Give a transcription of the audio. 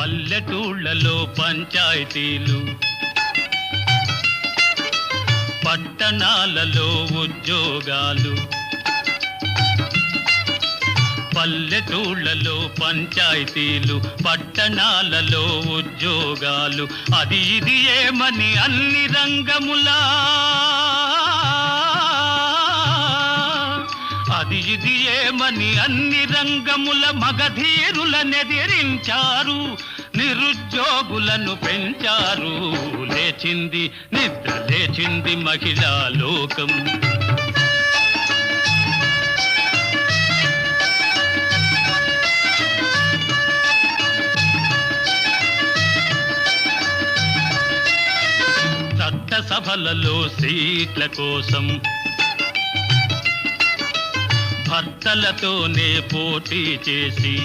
పల్లెటూళ్ళలో పంచాయతీలు, పట్టణాలలో ఉద్యోగాలు. పల్లెటూళ్ళలో పంచాయతీలు, పట్టణాలలో ఉద్యోగాలు. అది ఇది ఏమని అన్ని రంగములా, అది ఇది ఏమని అన్ని రంగముల మగధీరులనెదిరించారు, నిరుద్యోగులను పెంచారు. లేచింది నిద్ర లేచింది మహిళా లోకం. చట్టసభలలో సీట్ల కోసం భర్తలతోనే పోటీ చేసి